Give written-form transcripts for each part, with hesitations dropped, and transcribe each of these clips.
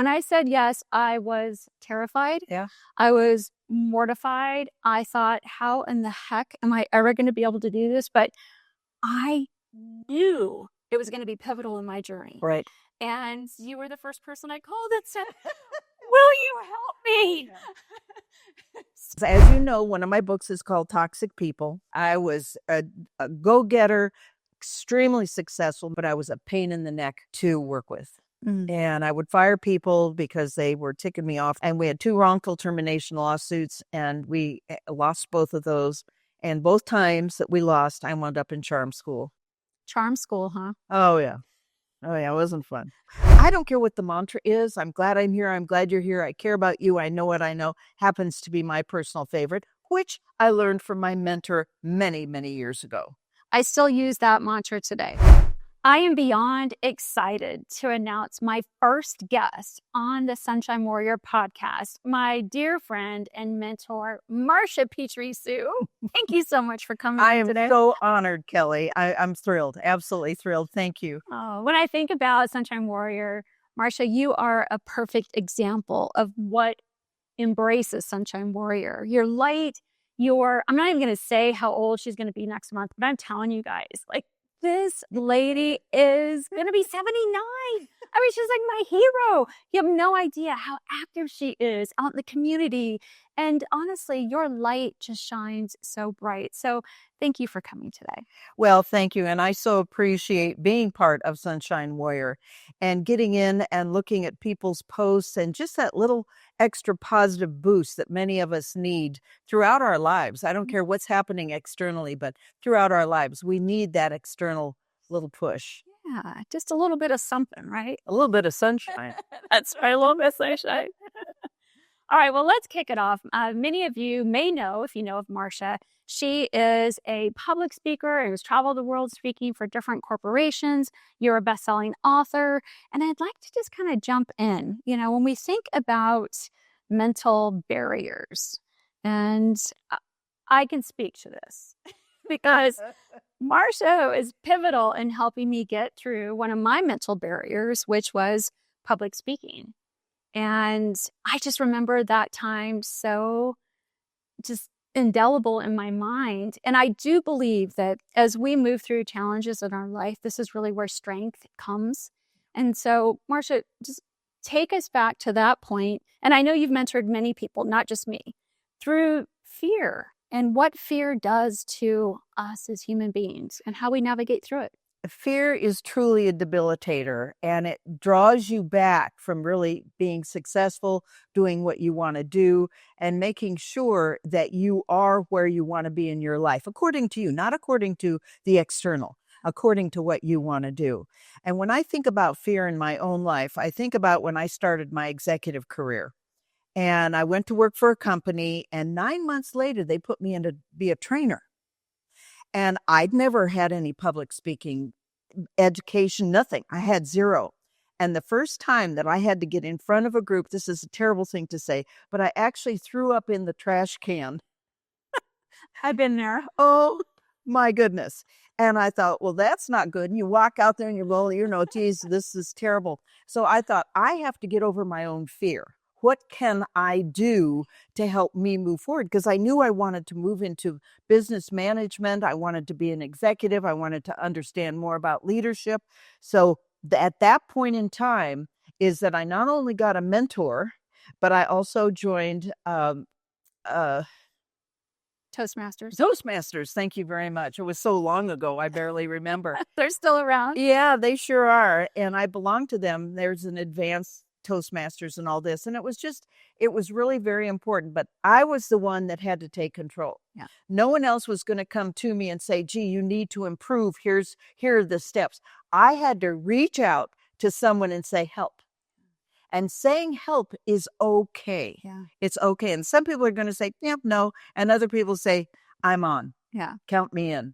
when I said yes, I was terrified. Yeah. I was mortified. I thought, how in the heck am I ever going to be able to do this? But I knew it was going to be pivotal in my journey. Right. And you were the first person I called that said, will you help me? As you know, one of my books is called Toxic People. I was a go-getter, extremely successful, but I was a pain in the neck to work with. And I would fire people because they were ticking me off. And we had 2 wrongful termination lawsuits, and we lost both of those. And both times that we lost, I wound up in charm school. Charm school, huh? Oh, yeah. Oh, yeah, it wasn't fun. I don't care what the mantra is. I'm glad I'm here. I'm glad you're here. I care about you. I know what I know. Happens to be my personal favorite, which I learned from my mentor many, many years ago. I still use that mantra today. I am beyond excited to announce my first guest on the Sunshine Warrior podcast, my dear friend and mentor, Marsha Petrie Sue. Thank you so much for coming I am today. so honored, Kelly. I'm thrilled. Absolutely thrilled. Thank you. When I think about Sunshine Warrior, Marsha, you are a perfect example of what embraces Sunshine Warrior. Your light, I'm not even going to say how old she's going to be next month, but I'm telling you guys, like, this lady is going to be 79. I mean, she's like my hero. You have no idea how active she is out in the community. And honestly, your light just shines so bright. So thank you for coming today. Well, thank you. And I so appreciate being part of Sunshine Warrior and getting in and looking at people's posts and just that little extra positive boost that many of us need throughout our lives. I don't care what's happening externally, but throughout our lives, we need that external little push. Yeah, just a little bit of something, right? A little bit of sunshine. That's right, a little bit of sunshine. All right, well, let's kick it off. Many of you may know, if you know of Marsha, she is a public speaker and has traveled the world speaking for different corporations. You're a best-selling author. And I'd like to just kind of jump in. You know, when we think about mental barriers, and I can speak to this because Marsha is pivotal in helping me get through one of my mental barriers, which was public speaking. And I just remember that time so just indelible in my mind. And I do believe that as we move through challenges in our life, this is really where strength comes. And so, Marsha, just take us back to that point. And I know you've mentored many people, not just me, through fear and what fear does to us as human beings and how we navigate through it. Fear is truly a debilitator, and it draws you back from really being successful, doing what you want to do, and making sure that you are where you want to be in your life, according to you, not according to the external, according to what you want to do. And when I think about fear in my own life, I think about when I started my executive career. And I went to work for a company, and 9 months later, they put me in to be a trainer. And I'd never had any public speaking education, nothing. I had zero. And the first time that I had to get in front of a group, this is a terrible thing to say, but I actually threw up in the trash can. I've been there. Oh, my goodness. And I thought, well, that's not good. And you walk out there and you're rolling, geez, this is terrible. So I thought, I have to get over my own fear. What can I do to help me move forward? Because I knew I wanted to move into business management. I wanted to be an executive. I wanted to understand more about leadership. So at that point in time is that I not only got a mentor, but I also joined Toastmasters. Toastmasters. Thank you very much. It was so long ago, I barely remember. They're still around. Yeah, they sure are. And I belong to them. There's an advanced Toastmasters and all this. And it was really very important. But I was the one that had to take control. Yeah. No one else was going to come to me and say, gee, you need to improve. Here are the steps. I had to reach out to someone and say, help. And saying help is okay. Yeah. It's okay. And some people are going to say, yep, no. And other people say, I'm on. Yeah. Count me in.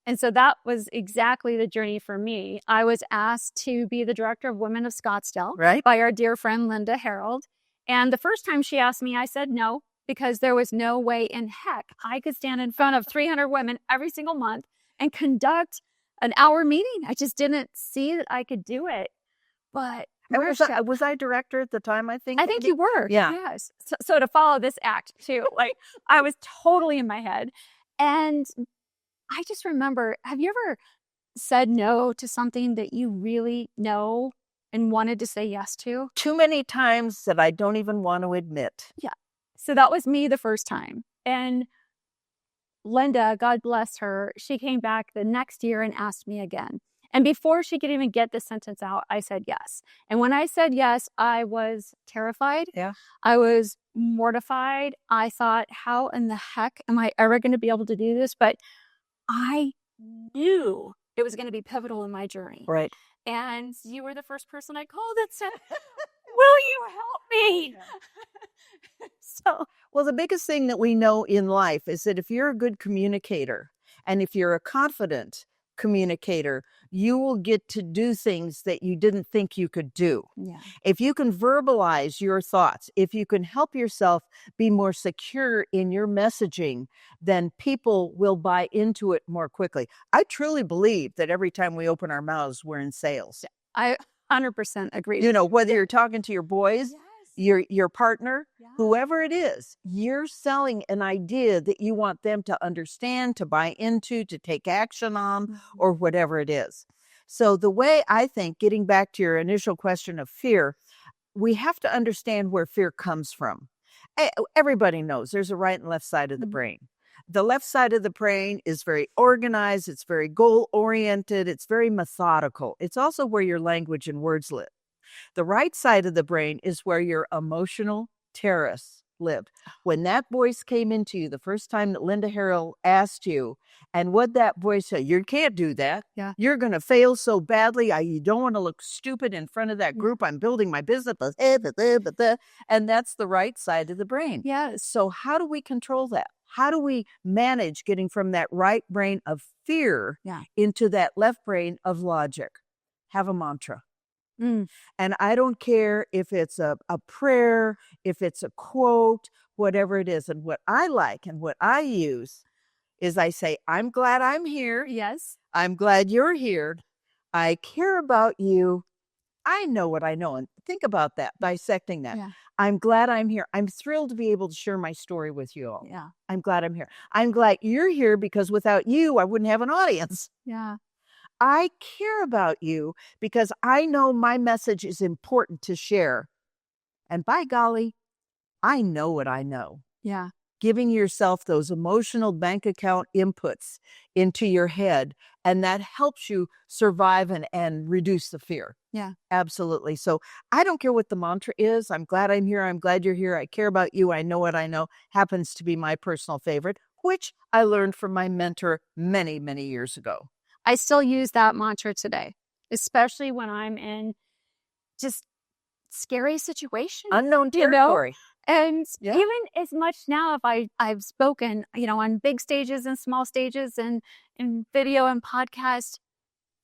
And so that was exactly the journey for me. I was asked to be the director of Women of Scottsdale, right, by our dear friend Linda Harold. And the first time she asked me, I said no, because there was no way in heck I could stand in front of 300 women every single month and conduct an hour meeting. I just didn't see that I could do it. But And Marsha. was I director at the time, I think? I think you were. Yeah. Yes. So to follow this act too, like I was totally in my head. And I just remember, have you ever said no to something that you really know and wanted to say yes to? Too many times that I don't even want to admit. Yeah. So that was me the first time. And Linda, God bless her, she came back the next year and asked me again. And before she could even get the sentence out, I said yes. And when I said yes, I was terrified. Yeah. I was mortified. I thought, how in the heck am I ever going to be able to do this? But I knew it was going to be pivotal in my journey. Right. And you were the first person I called that said, will you help me? Yeah. So, well, the biggest thing that we know in life is that if you're a good communicator and if you're a confident communicator, you will get to do things that you didn't think you could do. yeah. If you can verbalize your thoughts, if you can help yourself be more secure in your messaging, then people will buy into it more quickly. I truly believe that every time we open our mouths, we're in sales. I 100% agree. You know, whether you're talking to your boys, Yes. your partner, Yeah. whoever it is, you're selling an idea that you want them to understand, to buy into, to take action on, or whatever it is. So the way I think, getting back to your initial question of fear, we have to understand where fear comes from. Everybody knows there's a right and left side of the brain. The left side of the brain is very organized. It's very goal-oriented. It's very methodical. It's also where your language and words live. The right side of the brain is where your emotional terrorists lived. When that voice came into you the first time that Linda Harrell asked you, and what that voice said, you can't do that. Yeah. You're going to fail so badly. You don't want to look stupid in front of that group. I'm building my business. And that's the right side of the brain. Yes. So how do we control that? How do we manage getting from that right brain of fear into that left brain of logic? Have a mantra. And I don't care if it's a prayer, if it's a quote, whatever it is. And what I like and what I use is I say, I'm glad I'm here. Yes. I'm glad you're here. I care about you. I know what I know. And think about that, dissecting that. Yeah. I'm glad I'm here. I'm thrilled to be able to share my story with you all. Yeah. I'm glad I'm here. I'm glad you're here because without you, I wouldn't have an audience. Yeah. I care about you because I know my message is important to share. And by golly, I know what I know. Yeah. Giving yourself those emotional bank account inputs into your head, and that helps you survive and reduce the fear. Yeah. Absolutely. So I don't care what the mantra is. I'm glad I'm here. I'm glad you're here. I care about you. I know what I know. Happens to be my personal favorite, which I learned from my mentor many, many years ago. I still use that mantra today, especially when I'm in just scary situations. Unknown territory. And even as much now, if I've spoken, on big stages and small stages and in video and podcast,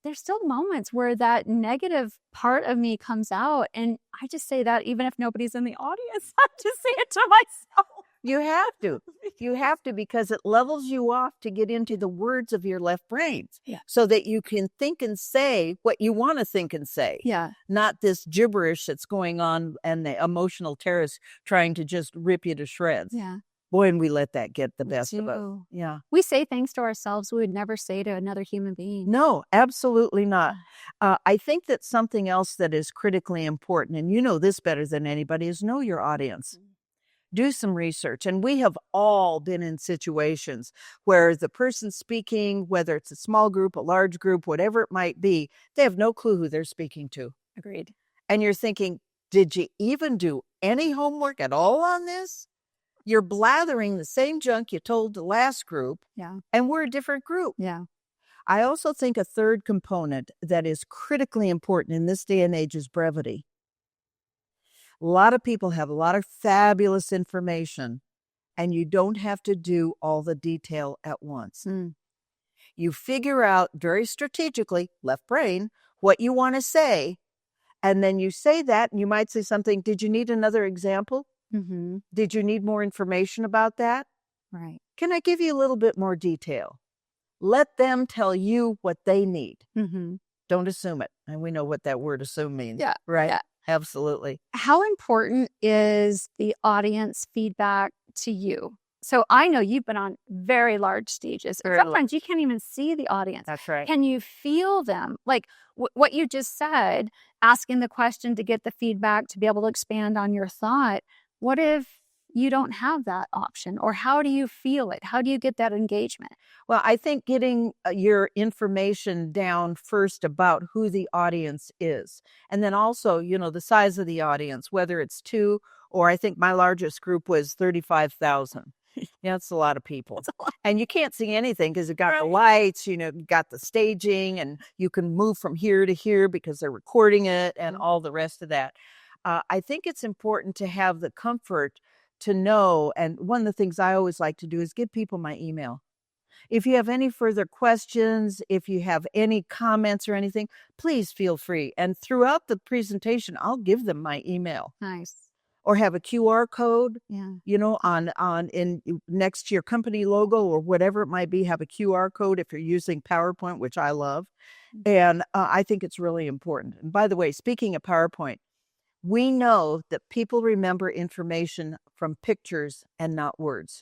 there's still moments where that negative part of me comes out. And I just say that even if nobody's in the audience, I just say it to myself. You have to. You have to, because it levels you off to get into the words of your left brain. Yeah. So that you can think and say what you want to think and say. Yeah. Not this gibberish that's going on and the emotional terrorists trying to just rip you to shreds. Yeah. Boy, and we let that get the best of us. Yeah. We say things to ourselves we would never say to another human being. No, absolutely not. I think that something else that is critically important, and you know this better than anybody, is know your audience. Do some research. And we have all been in situations where the person speaking, whether it's a small group, a large group, whatever it might be, they have no clue who they're speaking to. Agreed. And you're thinking, did you even do any homework at all on this? You're blathering the same junk you told the last group. Yeah. And we're a different group. Yeah. I also think a third component that is critically important in this day and age is brevity. A lot of people have a lot of fabulous information, and you don't have to do all the detail at once. You figure out very strategically, left brain, what you want to say, and then you say that, and you might say something, did you need another example? Mm-hmm. Did you need more information about that? Right. Can I give you a little bit more detail? Let them tell you what they need. Mm-hmm. Don't assume it. And we know what that word assume means. Yeah. Right? Yeah. Absolutely. How important is the audience feedback to you? So I know you've been on very large stages. Sometimes you can't even see the audience. That's right. Can you feel them? Like what you just said, asking the question to get the feedback to be able to expand on your thought. What if you don't have that option? Or how do you feel it? How do you get that engagement? Well, I think getting your information down first about who the audience is. And then also, the size of the audience, whether it's 2 or I think my largest group was 35,000. Yeah, it's a lot of people. And you can't see anything because it got the lights, got the staging, and you can move from here to here because they're recording it and all the rest of that. I think it's important to have the comfort to know. And one of the things I always like to do is give people my email. If you have any further questions, if you have any comments or anything, please feel free. And throughout the presentation, I'll give them my email. Nice. Or have a QR code, Yeah. on in next to your company logo or whatever it might be, have a QR code if you're using PowerPoint, which I love. And I think it's really important. And by the way, speaking of PowerPoint, we know that people remember information from pictures and not words.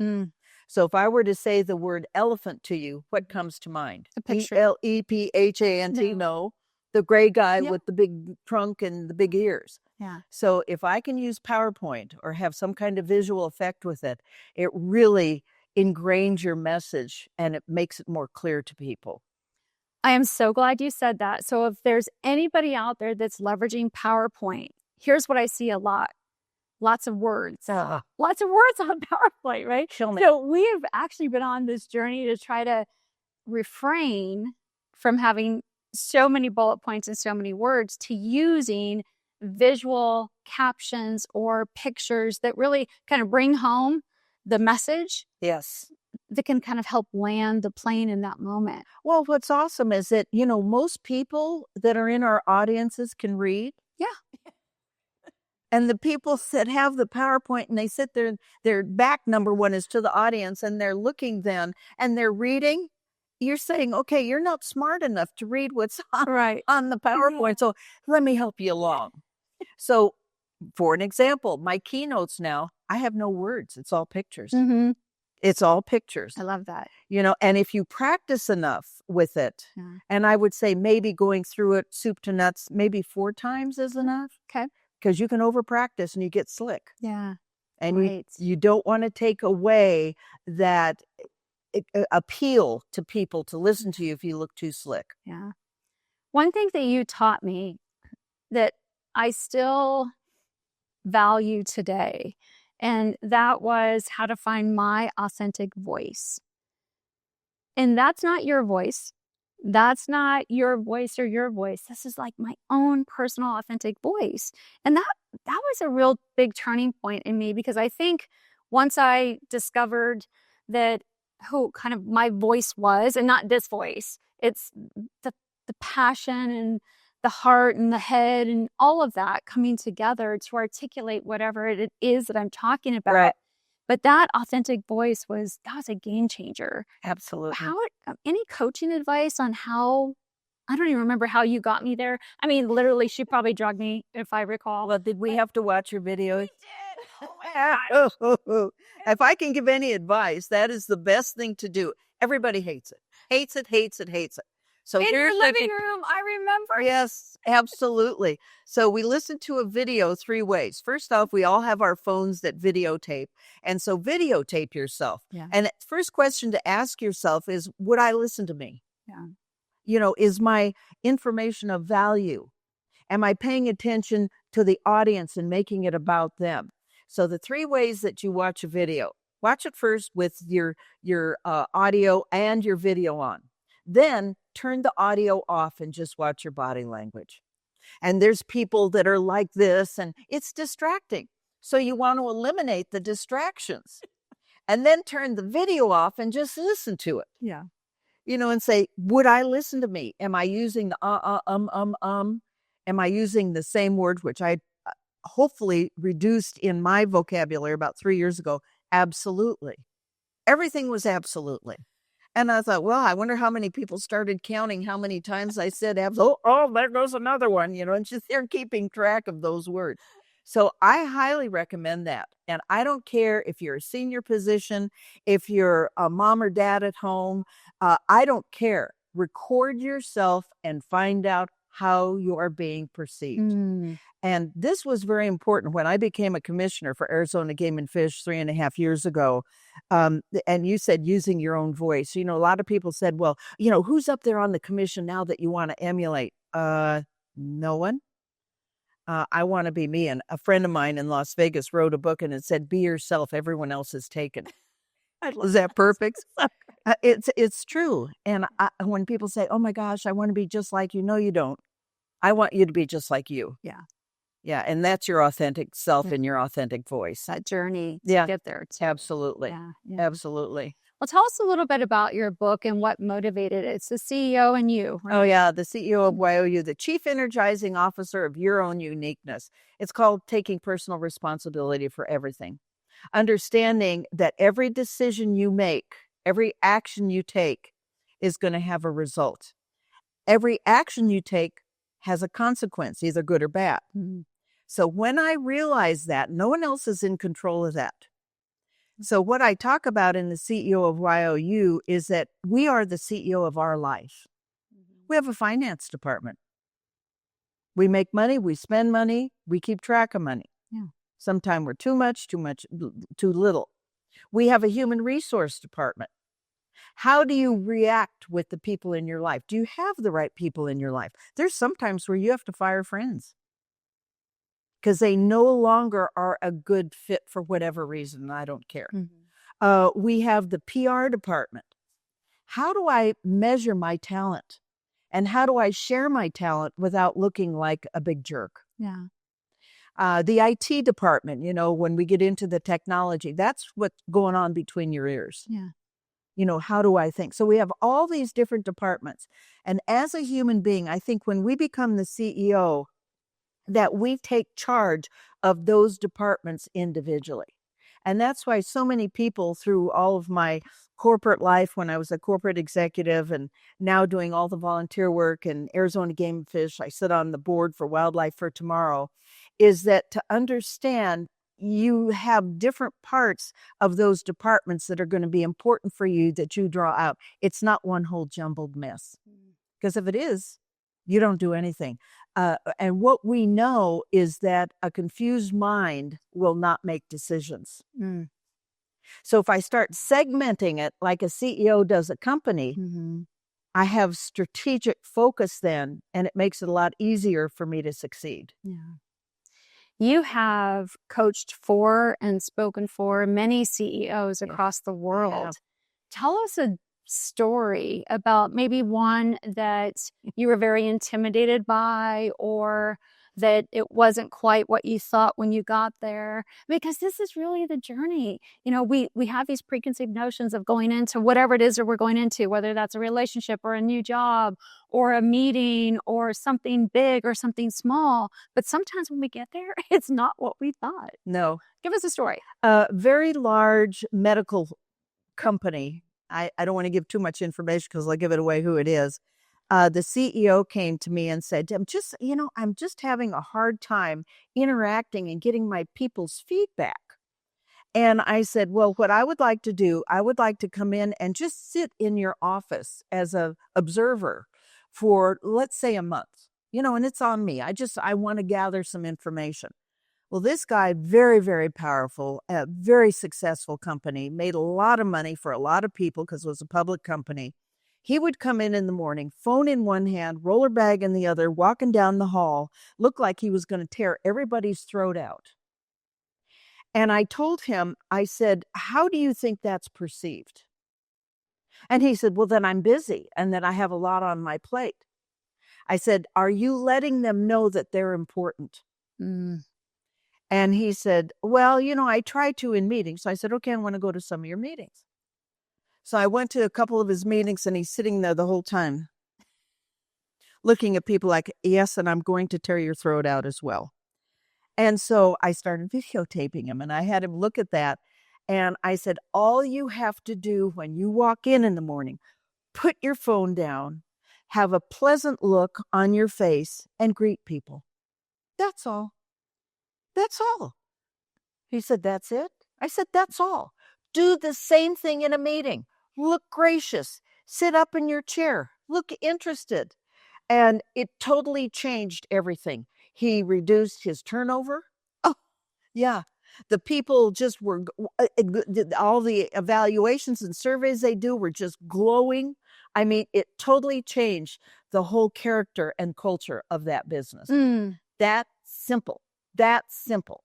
So if I were to say the word elephant to you, what comes to mind? A picture. ELEPHANT, no. The gray guy with the big trunk and the big ears. Yeah. So if I can use PowerPoint or have some kind of visual effect with it, it really ingrains your message and it makes it more clear to people. I am so glad you said that. So if there's anybody out there that's leveraging PowerPoint, here's what I see a lot. Lots of words. Lots of words on PowerPoint, right? So we have actually been on this journey to try to refrain from having so many bullet points and so many words to using visual captions or pictures that really kind of bring home the message. Yes. That can kind of help land the plane in that moment. Well, what's awesome is that, most people that are in our audiences can read. Yeah. And the people that have the PowerPoint and they sit there, their back number one is to the audience and they're looking then and they're reading. You're saying, okay, you're not smart enough to read what's on the PowerPoint. So let me help you along. So for an example, my keynotes now, I have no words. It's all pictures. Mm-hmm. It's all pictures. I love that. And if you practice enough with it, and I would say maybe going through it soup to nuts, maybe 4 times is enough. Okay. Because you can over practice and you get slick. Yeah. And you don't want to take away that appeal to people to listen to you if you look too slick. Yeah. One thing that you taught me that I still value today, and that was how to find my authentic voice. And that's not your voice. That's not your voice or your voice. This is like my own personal authentic voice. And that was a real big turning point in me, because I think once I discovered that who kind of my voice was, and not this voice, it's the passion and the heart and the head and all of that coming together to articulate whatever it is that I'm talking about. Right. But that authentic voice was a game changer. Absolutely. Any coaching advice on how, I don't even remember how you got me there. I mean, literally, she probably drugged me, if I recall. Well, did we have to watch your video? We did. Oh my God. If I can give any advice, that is the best thing to do. Everybody hates it. Hates it, hates it, hates it. So in here's your living room, I remember. Yes, absolutely. So we listened to a video 3 ways. First off, we all have our phones that videotape. And so videotape yourself. Yeah. And the first question to ask yourself is, would I listen to me? Yeah. Is my information of value? Am I paying attention to the audience and making it about them? So the 3 ways that you watch a video. Watch it first with your audio and your video on. Then turn the audio off and just watch your body language. And there's people that are like this and it's distracting. So you want to eliminate the distractions and then turn the video off and just listen to it. Yeah. And say, would I listen to me? Am I using the Am I using the same words, which I hopefully reduced in my vocabulary about 3 years ago? Absolutely. Everything was absolutely. And I thought, well, I wonder how many people started counting how many times I said abs. Oh, there goes another one, and just they're keeping track of those words. So I highly recommend that. And I don't care if you're a senior position, if you're a mom or dad at home, I don't care. Record yourself and find out how you are being perceived. Mm. And this was very important when I became a commissioner for Arizona Game and Fish 3.5 years ago. And you said using your own voice. A lot of people said, well, who's up there on the commission now that you want to emulate? No one. I want to be me. And a friend of mine in Las Vegas wrote a book and it said, be yourself. Everyone else is taken. Is that perfect? It's true. And when people say, oh my gosh, I want to be just like you. No, you don't. I want you to be just like you. Yeah. Yeah. And that's your authentic self and your authentic voice. That journey to get there. Too. Absolutely. Yeah. Absolutely. Well, tell us a little bit about your book and what motivated it. It's the CEO and you. Right? Oh, yeah. The CEO of YOU, the Chief Energizing Officer of Your Own Uniqueness. It's called Taking Personal Responsibility for Everything. Understanding that every decision you make, every action you take is going to have a result. Every action you take has a consequence, either good or bad. Mm-hmm. So when I realized that, no one else is in control of that. So what I talk about in the CEO of YOU is that we are the CEO of our life. Mm-hmm. We have a finance department. We make money, we spend money, we keep track of money. Yeah. Sometimes we're too much, too little. We have a human resource department. How do you react with the people in your life? Do you have the right people in your life? There's sometimes where you have to fire friends because they no longer are a good fit for whatever reason. I don't care. Mm-hmm. We have the PR department. How do I measure my talent? And how do I share my talent without looking like a big jerk? Yeah. The IT department, when we get into the technology, that's what's going on between your ears. Yeah. How do I think? So we have all these different departments. And as a human being, I think when we become the CEO, that we take charge of those departments individually. And that's why so many people through all of my corporate life, when I was a corporate executive and now doing all the volunteer work in Arizona Game and Fish, I sit on the board for Wildlife for Tomorrow, is that to understand you have different parts of those departments that are going to be important for you that you draw out. It's not one whole jumbled mess. Because if it is, you don't do anything. And what we know is that a confused mind will not make decisions. Mm. So if I start segmenting it like a CEO does a company, mm-hmm. I have strategic focus then, and it makes it a lot easier for me to succeed. Yeah. You have coached for and spoken for many CEOs across the world. Yeah. Tell us a story about maybe one that you were very intimidated by or that it wasn't quite what you thought when you got there, because this is really the journey. We have these preconceived notions of going into whatever it is that we're going into, whether that's a relationship or a new job or a meeting or something big or something small. But sometimes when we get there, it's not what we thought. No. Give us a story. A very large medical company. I don't want to give too much information because I'll give it away who it is. The CEO came to me and said, I'm just having a hard time interacting and getting my people's feedback. And I said, well, what I would like to do, I would like to come in and just sit in your office as an observer for, let's say, a month, and it's on me. I want to gather some information. Well, this guy, very, very powerful, a very successful company, made a lot of money for a lot of people because it was a public company. He would come in the morning, phone in one hand, roller bag in the other, walking down the hall, looked like he was going to tear everybody's throat out. And I told him, I said, how do you think that's perceived? And he said, well, then I'm busy and that I have a lot on my plate. I said, are you letting them know that they're important? Mm. And he said, well, I try to in meetings. So I said, okay, I want to go to some of your meetings. So I went to a couple of his meetings and he's sitting there the whole time looking at people like, yes, and I'm going to tear your throat out as well. And so I started videotaping him and I had him look at that. And I said, all you have to do when you walk in the morning, put your phone down, have a pleasant look on your face, and greet people. That's all. That's all. He said, that's it? I said, that's all. Do the same thing in a meeting. Look gracious. Sit up in your chair. Look interested. And it totally changed everything. He reduced his turnover. Oh, yeah. The people just were, all the evaluations and surveys they do were just glowing. I mean, it totally changed the whole character and culture of that business. That simple. That simple.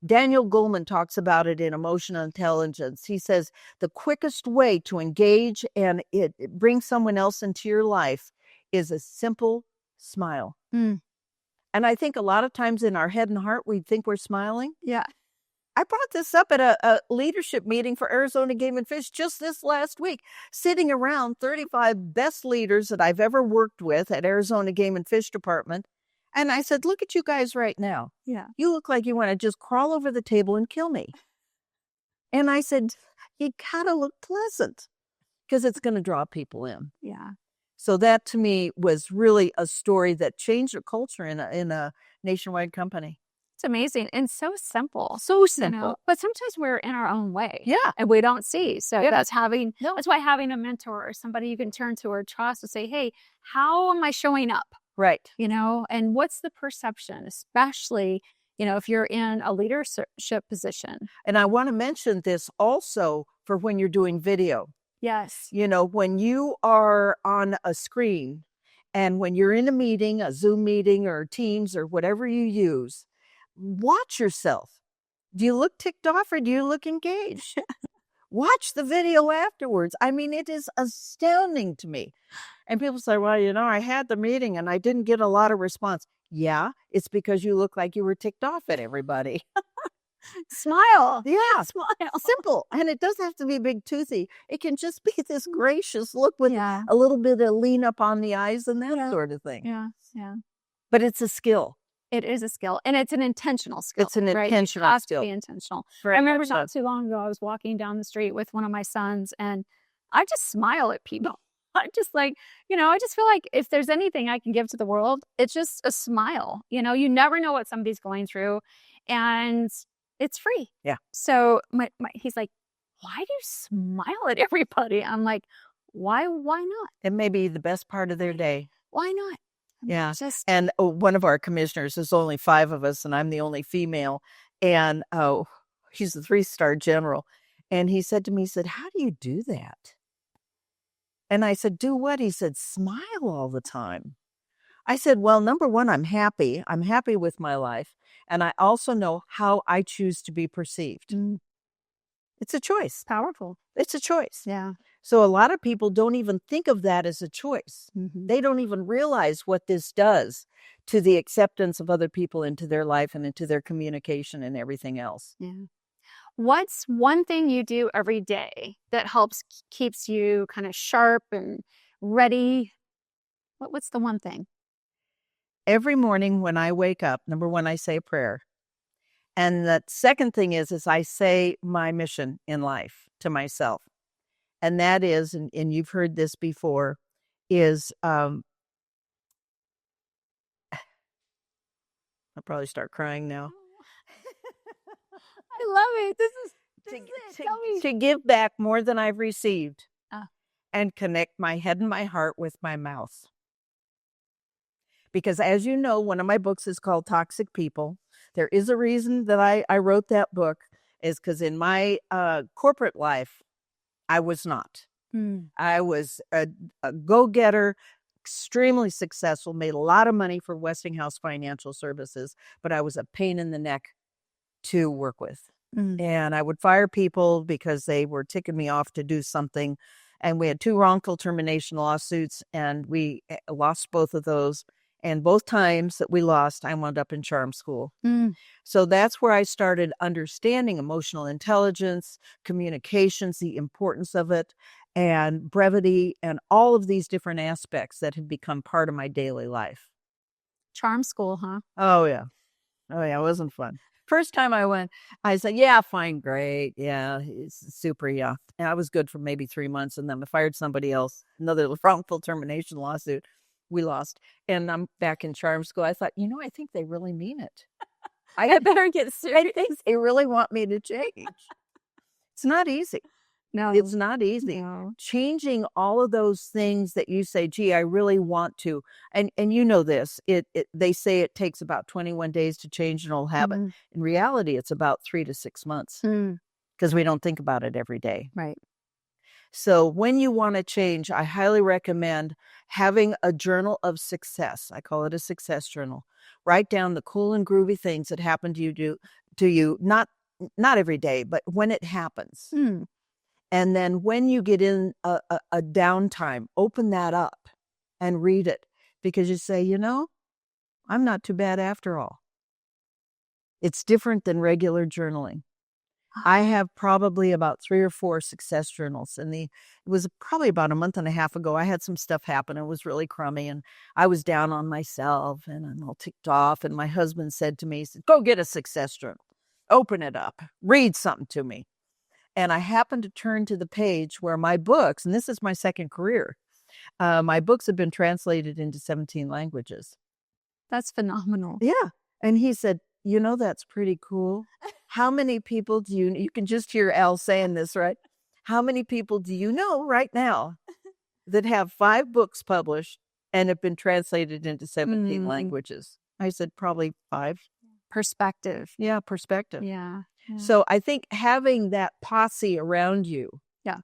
Daniel Goleman talks about it in Emotional Intelligence. He says the quickest way to engage and bring someone else into your life is a simple smile. And I think a lot of times in our head and heart, we think we're smiling. Yeah. I brought this up at a leadership meeting for Arizona Game and Fish just this last week, sitting around 35 best leaders that I've ever worked with at Arizona Game and Fish Department. And I said, look at you guys right now. Yeah. You look like you want to just crawl over the table and kill me. And I said, you gotta look pleasant because it's going to draw people in. Yeah. So that to me was really a story that changed the culture in a nationwide company. It's amazing and so simple. So simple. You know? But sometimes we're in our own way. Yeah. And we don't see. So Yeah. that's why having a mentor or somebody you can turn to or trust to say, hey, how am I showing up? Right. You know, and what's the perception, especially, you know, if you're in a leadership position. And I want to mention this also for when you're doing video. Yes. You know, when you are on a screen and when you're in a meeting, a Zoom meeting or Teams or whatever you use, watch yourself. Do you look ticked off or do you look engaged? Watch the video afterwards. I mean, it is astounding to me. And people say, well, you know, I had the meeting and I didn't get a lot of response. Yeah, it's because you look like you were ticked off at everybody. Smile. Yeah. Smile. Simple. And it doesn't have to be big toothy. It can just be this gracious look with Yeah. a little bit of lean up on the eyes and that sort of thing. Yeah. Yeah. But it's a skill. It is a skill. And it's an intentional skill. It's an right? intentional It has skill. to be intentional. Very I remember much so. not too long ago, I was walking down the street with one of my sons and I just smile at people. I just like, you know, I just feel like if there's anything I can give to the world, it's just a smile. You know, you never know what somebody's going through and it's free. Yeah. So he's like, why do you smile at everybody? I'm like, why not? It may be the best part of their day. Why not? Yeah. And one of our commissioners, there's only 5 of us and I'm the only female. And he's a 3-star general. And he said to me, he said, how do you do that? And I said, do what? He said, smile all the time. I said, well, number one, I'm happy. I'm happy with my life. And I also know how I choose to be perceived. It's a choice. Powerful. It's a choice. Yeah. So a lot of people don't even think of that as a choice. They don't even realize what this does to the acceptance of other people into their life and into their communication and everything else. Yeah. What's one thing you do every day that helps keeps you kind of sharp and ready? What's the one thing? Every morning when I wake up, number one, I say a prayer. And the second thing is I say my mission in life to myself. And that is, and you've heard this before, is I'll probably start crying now. I love it. This is it. To give back more than I've received and connect my head and my heart with my mouth. Because as you know, one of my books is called Toxic People. There is a reason that I wrote that book is because in my corporate life, I was not. I was a go-getter, extremely successful, made a lot of money for Westinghouse Financial Services, but I was a pain in the neck to work with. And I would fire people because they were ticking me off to do something. And we had 2 wrongful termination lawsuits, and we lost both of those. And both times that we lost, I wound up in charm school. So that's where I started understanding emotional intelligence, communications, the importance of it, and brevity, and all of these different aspects that have become part of my daily life. Charm school, huh? Oh, yeah. Oh, yeah. It wasn't fun. First time I went, I said, yeah, fine, great. Yeah, it's super, yeah. And I was good for maybe 3 months, and then I fired somebody else, another wrongful termination lawsuit. We lost. And I'm back in charm school. I thought, I think they really mean it. I better get I serious. think they really want me to change. It's not easy. No, It's not easy. no. Changing all of those things that you say, gee, I really want to. And you know this, they say it takes about 21 days to change an old habit. Mhm. In reality, it's about 3 to 6 months Mm, because we don't think about it every day. right. So when you want to change, I highly recommend having a journal of success. I call it a success journal. Write down the cool and groovy things that happen to you, not every day, but when it happens. Mm. And then when you get in a downtime, open that up and read it, because you say, I'm not too bad after all. It's different than regular journaling. I have probably about 3 or 4 success journals, and it was probably about a month and a half ago. I had some stuff happen. It was really crummy, and I was down on myself, and I'm all ticked off. And my husband said to me, he said, go get a success journal, open it up, read something to me. And I happened to turn to the page where my books, and this is my second career, my books have been translated into 17 languages. That's phenomenal. Yeah. And he said, that's pretty cool. How many people you can just hear Al saying this, right? How many people do you know right now that have 5 books published and have been translated into 17 languages? I said, probably 5. Perspective. Yeah, perspective. Yeah. So I think having that posse around you, Yeah.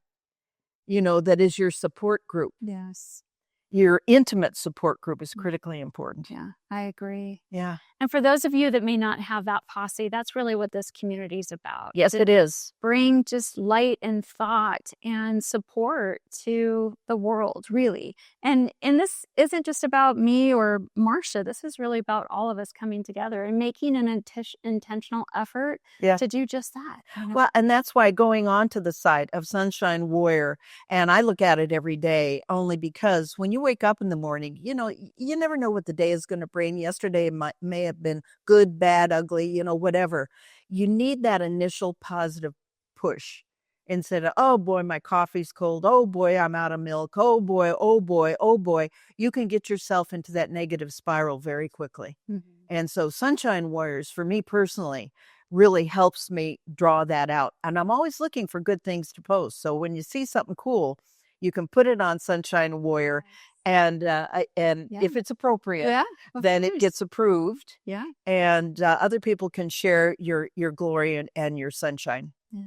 That is your support group, Yes. your intimate support group is critically important. Yeah, I agree. Yeah. And for those of you that may not have that posse, that's really what this community is about. Yes, it is. Bring just light and thought and support to the world, really. And this isn't just about me or Marsha. This is really about all of us coming together and making an intentional effort to do just that. Well, and that's why going on to the site of Sunshine Warrior, and I look at it every day only because when you wake up in the morning, you never know what the day is going to bring. Yesterday may have been good, bad, ugly, whatever. You need that initial positive push instead of, oh boy, my coffee's cold. Oh boy, I'm out of milk. Oh boy, oh boy, oh boy. You can get yourself into that negative spiral very quickly. Mm-hmm. And so Sunshine Warriors, for me personally, really helps me draw that out. And I'm always looking for good things to post. So when you see something cool, you can put it on Sunshine Warrior. And if it's appropriate, then it gets approved. Yeah. And other people can share your glory and your sunshine. Yeah.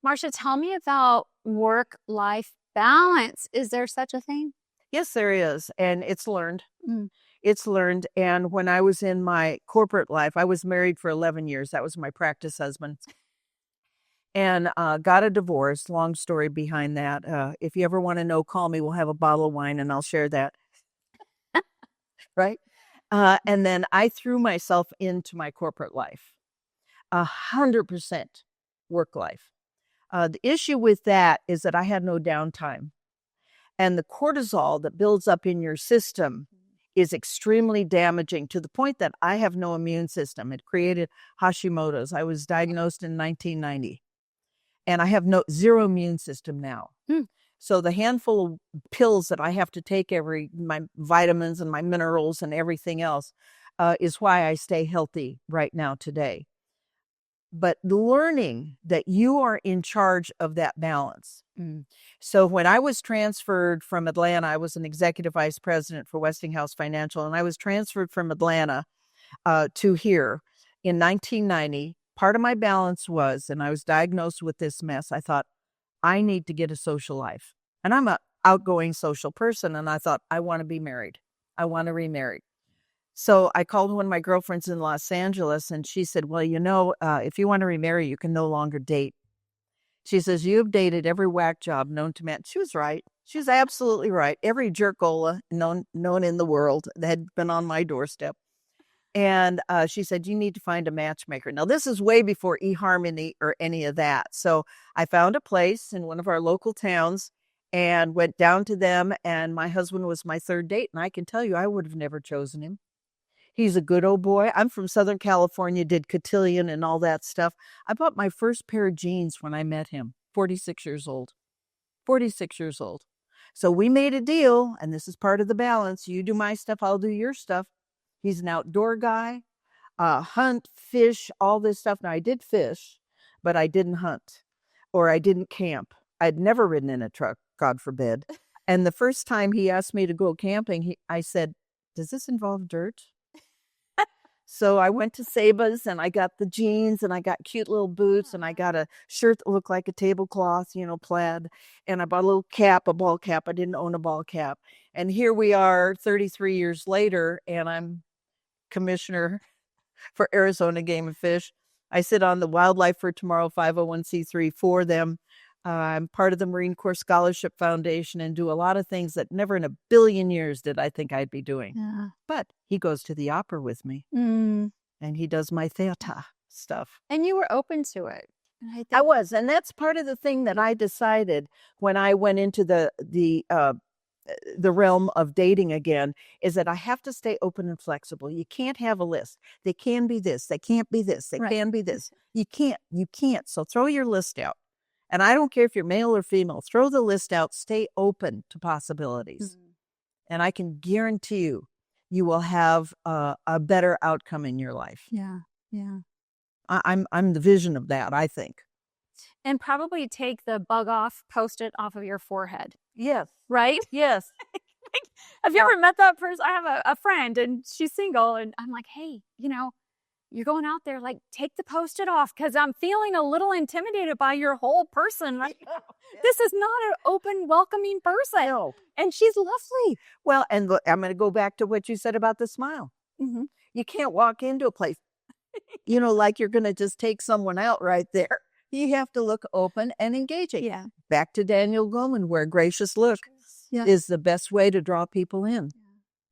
Marsha, tell me about work-life balance. Is there such a thing? Yes, there is. And it's learned. It's learned. And when I was in my corporate life, I was married for 11 years. That was my practice husband. And got a divorce. Long story behind that. If you ever want to know, call me. We'll have a bottle of wine and I'll share that. Right? And then I threw myself into my corporate life. 100% work life. The issue with that is that I had no downtime. And the cortisol that builds up in your system is extremely damaging to the point that I have no immune system. It created Hashimoto's. I was diagnosed in 1990. And I have zero immune system now. So the handful of pills that I have to take my vitamins and my minerals and everything else is why I stay healthy right now today. But learning that you are in charge of that balance. So when I was transferred from Atlanta, I was an executive vice president for Westinghouse Financial, and I was transferred from Atlanta to here in 1990. Part of my balance was, and I was diagnosed with this mess, I thought, I need to get a social life. And I'm an outgoing social person, and I thought, I want to be married. I want to remarry. So I called one of my girlfriends in Los Angeles, and she said, well, if you want to remarry, you can no longer date. She says, you've dated every whack job known to man. She was right. She was absolutely right. Every jerkola known in the world that had been on my doorstep. And she said, you need to find a matchmaker. Now, this is way before eHarmony or any of that. So I found a place in one of our local towns and went down to them. And my husband was my third date. And I can tell you, I would have never chosen him. He's a good old boy. I'm from Southern California, did cotillion and all that stuff. I bought my first pair of jeans when I met him, 46 years old. 46 years old. So we made a deal, and this is part of the balance. You do my stuff, I'll do your stuff. He's an outdoor guy, hunt, fish, all this stuff. Now, I did fish, but I didn't hunt or I didn't camp. I'd never ridden in a truck, God forbid. And the first time he asked me to go camping, I said, does this involve dirt? So I went to Saba's and I got the jeans and I got cute little boots and I got a shirt that looked like a tablecloth, plaid. And I bought a little cap, a ball cap. I didn't own a ball cap. And here we are 33 years later, and I'm commissioner for Arizona Game and Fish. I sit on the Wildlife for Tomorrow 501c3 for them. I'm part of the Marine Corps Scholarship Foundation and do a lot of things that never in a billion years did I think I'd be doing. Yeah. But he goes to the opera with me and he does my theater stuff. And you were open to it. I was. And that's part of the thing that I decided when I went into the realm of dating again, is that I have to stay open and flexible. You can't have a list. They can be this. They can't be this. They can be this. You can't. So throw your list out. And I don't care if you're male or female, throw the list out, stay open to possibilities. And I can guarantee you will have a better outcome in your life. Yeah. Yeah. I'm the vision of that, I think. And probably take the bug off, post it off of your forehead. Yes. Right? Yes. Have you ever met that person? I have a friend and she's single and I'm like, hey, you're going out there, like, take the post-it off because I'm feeling a little intimidated by your whole person. Like, this is not an open, welcoming person. No. And she's lovely. Well, and look, I'm going to go back to what you said about the smile. You can't walk into a place, like you're going to just take someone out right there. You have to look open and engaging. Yeah. Back to Daniel Goleman, where a gracious look is the best way to draw people in.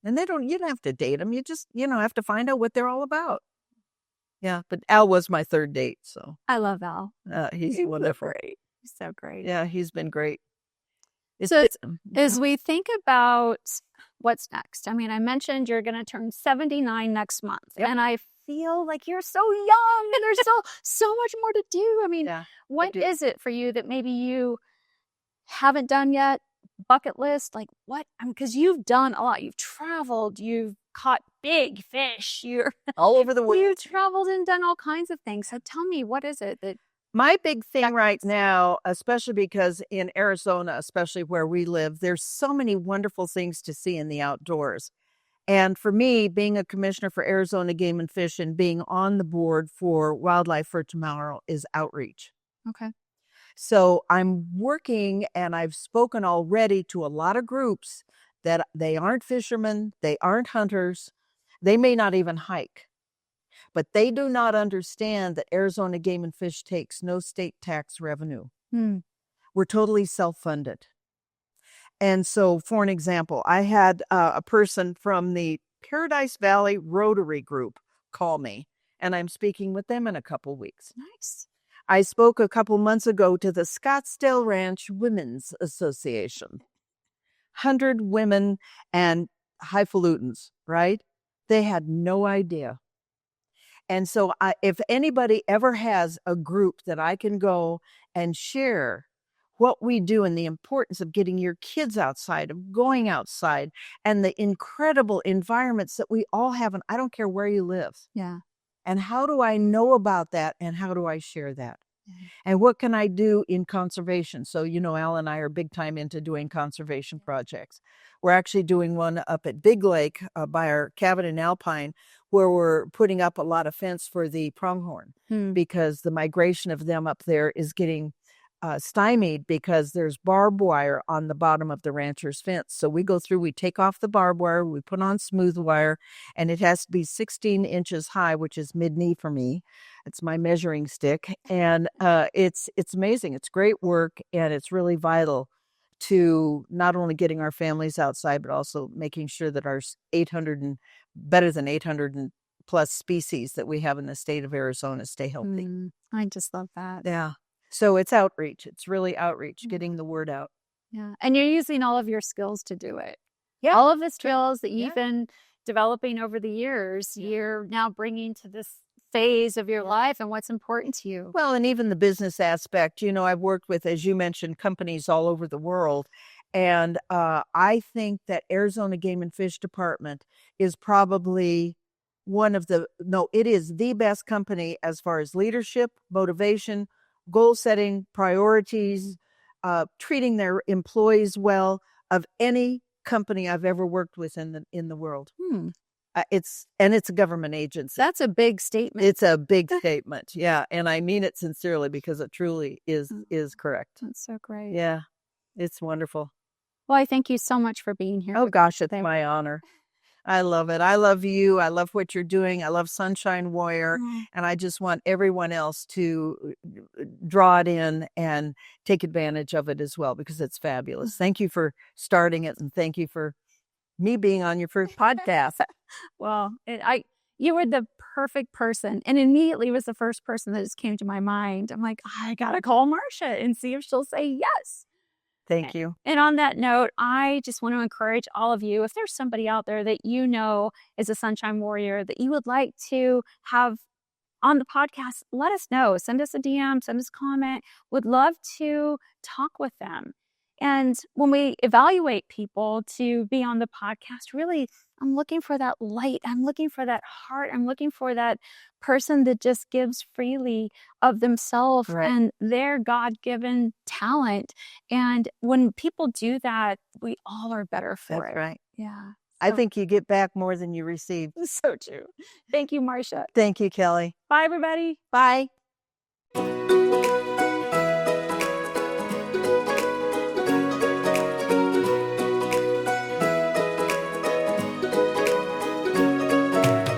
And you don't have to date them. You just, have to find out what they're all about. Yeah, but Al was my third date, so. I love Al. He's wonderful. Great. He's so great. Yeah, he's been great. As we think about what's next, I mean, I mentioned you're going to turn 79 next month, and I feel like you're so young and there's still so much more to do. I mean, what is it for you that maybe you haven't done yet? Bucket list, like what? Because you've done a lot. You've traveled, you've caught big fish, you're all over the world. You've traveled and done all kinds of things. So tell me, what is it that my big thing right now, especially because in Arizona, especially where we live, there's so many wonderful things to see in the outdoors. And for me, being a commissioner for Arizona Game and Fish and being on the board for Wildlife for Tomorrow is outreach. Okay. So I'm working, and I've spoken already to a lot of groups that they aren't fishermen, they aren't hunters, they may not even hike, but they do not understand that Arizona Game and Fish takes no state tax revenue. We're totally self-funded. And so, for an example, I had a person from the Paradise Valley Rotary Group call me, and I'm speaking with them in a couple weeks. Nice. I spoke a couple months ago to the Scottsdale Ranch Women's Association. 100 women and highfalutins, right? They had no idea. And so if anybody ever has a group that I can go and share what we do and the importance of getting your kids outside, of going outside, and the incredible environments that we all have, and I don't care where you live. Yeah. And how do I know about that, and how do I share that? And what can I do in conservation? So, Al and I are big time into doing conservation projects. We're actually doing one up at Big Lake by our cabin in Alpine, where we're putting up a lot of fence for the pronghorn because the migration of them up there is getting stymied because there's barbed wire on the bottom of the rancher's fence. So we go through, we take off the barbed wire, we put on smooth wire, and it has to be 16 inches high, which is mid-knee for me. It's my measuring stick. And it's amazing. It's great work, and it's really vital to not only getting our families outside, but also making sure that our 800 and plus species that we have in the state of Arizona stay healthy. I just love that. Yeah. So it's outreach. It's really outreach, getting the word out. Yeah. And you're using all of your skills to do it. Yeah. All of the skills that you even developing over the years, you're now bringing to this phase of your life and what's important to you. Well, and even the business aspect, I've worked with, as you mentioned, companies all over the world. And I think that Arizona Game and Fish Department is probably it is the best company as far as leadership, motivation, goal setting, priorities, treating their employees well, of any company I've ever worked with in the world. It's a government agency. That's a big statement. It's a big statement. Yeah. And I mean it sincerely, because it truly is correct. That's so great. Yeah. It's wonderful. Well, I thank you so much for being here. Oh gosh, it's my honor. I love it. I love you. I love what you're doing. I love Sunshine Warrior. And I just want everyone else to draw it in and take advantage of it as well, because it's fabulous. Thank you for starting it. And thank you for me being on your first podcast. Well, you were the perfect person. And immediately was the first person that just came to my mind. I'm like, I got to call Marsha and see if she'll say yes. Thank you. And on that note, I just want to encourage all of you, if there's somebody out there that you know is a Sunshine Warrior that you would like to have on the podcast, let us know. Send us a DM, send us a comment. Would love to talk with them. And when we evaluate people to be on the podcast, really, I'm looking for that light. I'm looking for that heart. I'm looking for that person that just gives freely of themselves and their God-given talent. And when people do that, we all are better for it. That's right. Yeah. I think you get back more than you receive. So true. Thank you, Marsha. Thank you, Kelly. Bye, everybody. Bye.